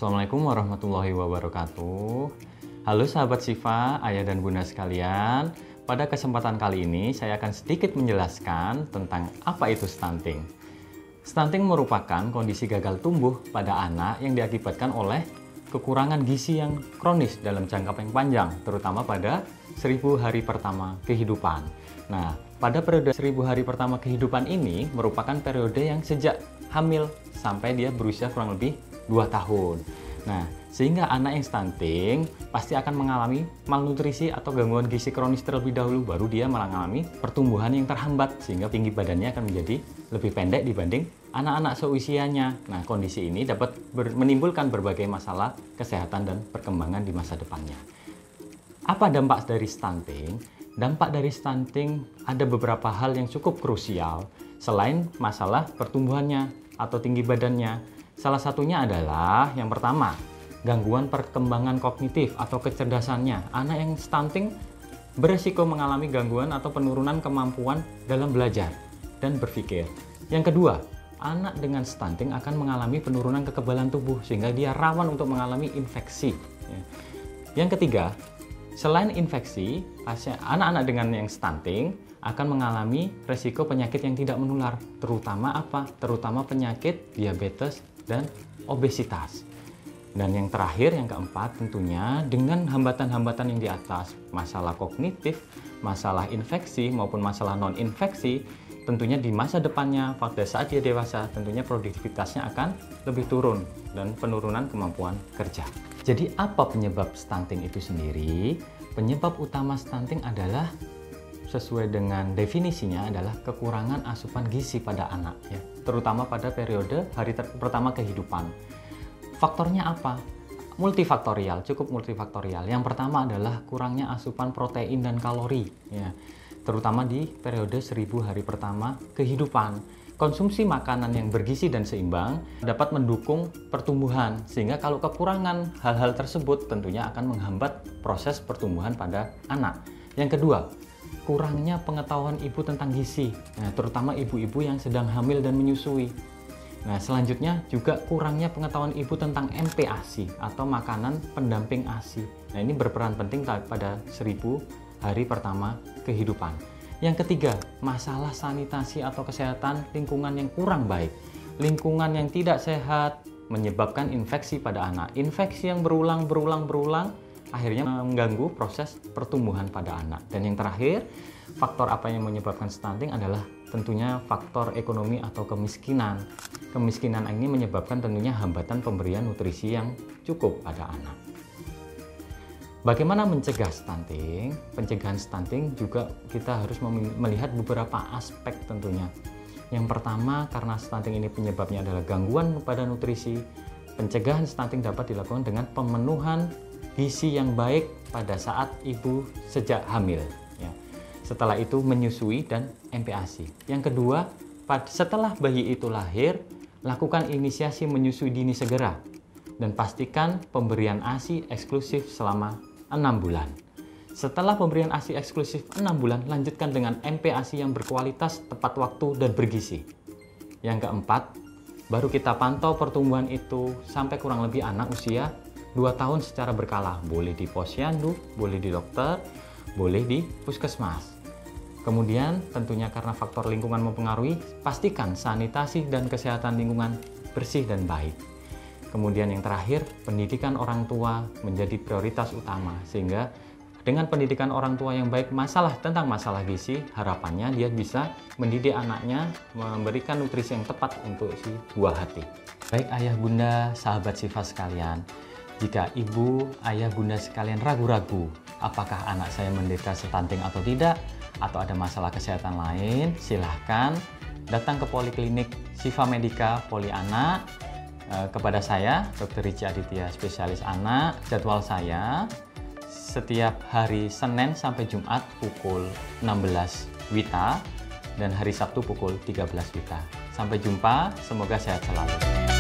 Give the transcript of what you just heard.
Assalamualaikum warahmatullahi wabarakatuh. Halo sahabat Sifa, ayah dan bunda sekalian. Pada kesempatan kali ini saya akan sedikit menjelaskan tentang apa itu stunting. Stunting merupakan kondisi gagal tumbuh pada anak yang diakibatkan oleh kekurangan gizi yang kronis dalam jangka yang panjang, terutama pada 1000 hari pertama kehidupan. Nah, pada periode 1000 hari pertama kehidupan ini merupakan periode yang sejak hamil sampai dia berusia kurang lebih 2 tahun. Nah, sehingga anak yang stunting pasti akan mengalami malnutrisi atau gangguan gizi kronis terlebih dahulu, baru dia mengalami pertumbuhan yang terhambat sehingga tinggi badannya akan menjadi lebih pendek dibanding anak-anak seusianya. Nah, kondisi ini dapat menimbulkan berbagai masalah kesehatan dan perkembangan di masa depannya. Apa dampak dari stunting? Dampak dari stunting ada beberapa hal yang cukup krusial selain masalah pertumbuhannya atau tinggi badannya. Salah satunya adalah yang pertama, gangguan perkembangan kognitif atau kecerdasannya. Anak yang stunting beresiko mengalami gangguan atau penurunan kemampuan dalam belajar dan berpikir. Yang kedua, anak dengan stunting akan mengalami penurunan kekebalan tubuh sehingga dia rawan untuk mengalami infeksi. Yang ketiga, selain infeksi, anak-anak dengan yang stunting akan mengalami resiko penyakit yang tidak menular, terutama apa? Terutama penyakit diabetes dan obesitas. Dan yang terakhir, yang keempat, tentunya dengan hambatan-hambatan yang di atas, masalah kognitif, masalah infeksi maupun masalah non-infeksi, tentunya di masa depannya pada saat dia dewasa, tentunya produktivitasnya akan lebih turun dan penurunan kemampuan kerja. Jadi apa penyebab stunting itu sendiri? Penyebab utama stunting adalah sesuai dengan definisinya adalah kekurangan asupan gizi pada anak, ya, terutama pada periode hari pertama kehidupan. Faktornya apa? Multifaktorial, cukup multifaktorial. Yang pertama adalah kurangnya asupan protein dan kalori, ya, terutama di periode 1000 hari pertama kehidupan. Konsumsi makanan yang bergizi dan seimbang dapat mendukung pertumbuhan, sehingga kalau kekurangan hal-hal tersebut tentunya akan menghambat proses pertumbuhan pada anak. Yang kedua, kurangnya pengetahuan ibu tentang gizi, nah, terutama ibu-ibu yang sedang hamil dan menyusui. Nah, selanjutnya juga kurangnya pengetahuan ibu tentang MPASI atau makanan pendamping ASI. Nah, ini berperan penting pada 1000 hari pertama kehidupan. Yang ketiga, masalah sanitasi atau kesehatan lingkungan yang kurang baik. Lingkungan yang tidak sehat menyebabkan infeksi pada anak. Infeksi yang berulang akhirnya mengganggu proses pertumbuhan pada anak. Dan yang terakhir, faktor apa yang menyebabkan stunting adalah tentunya faktor ekonomi atau kemiskinan. Kemiskinan ini menyebabkan tentunya hambatan pemberian nutrisi yang cukup pada anak. Bagaimana mencegah stunting? Pencegahan stunting juga kita harus melihat beberapa aspek tentunya. Yang pertama, karena stunting ini penyebabnya adalah gangguan pada nutrisi, pencegahan stunting dapat dilakukan dengan pemenuhan gizi yang baik pada saat ibu sejak hamil, ya. Setelah itu menyusui dan MPASI. Yang kedua, setelah bayi itu lahir, lakukan inisiasi menyusui dini segera dan pastikan pemberian ASI eksklusif selama 6 bulan. Setelah pemberian ASI eksklusif 6 bulan, lanjutkan dengan MPASI yang berkualitas, tepat waktu, dan bergizi. Yang keempat, baru kita pantau pertumbuhan itu sampai kurang lebih anak usia 2 tahun secara berkala. Boleh di posyandu, boleh di dokter, boleh di puskesmas. Kemudian tentunya karena faktor lingkungan mempengaruhi, pastikan sanitasi dan kesehatan lingkungan bersih dan baik. Kemudian yang terakhir, pendidikan orang tua menjadi prioritas utama, sehingga dengan pendidikan orang tua yang baik tentang masalah gizi, harapannya dia bisa mendidik anaknya, memberikan nutrisi yang tepat untuk si buah hati. Baik ayah bunda, sahabat Sifa sekalian, jika ibu, ayah, bunda sekalian ragu-ragu apakah anak saya menderita stunting atau tidak, atau ada masalah kesehatan lain, silahkan datang ke Poliklinik Sifa Medica Poli Anak kepada saya, Dr. Rici Aditya, spesialis anak. Jadwal saya setiap hari Senin sampai Jumat pukul 16 WITA dan hari Sabtu pukul 13 WITA. Sampai jumpa, semoga sehat selalu.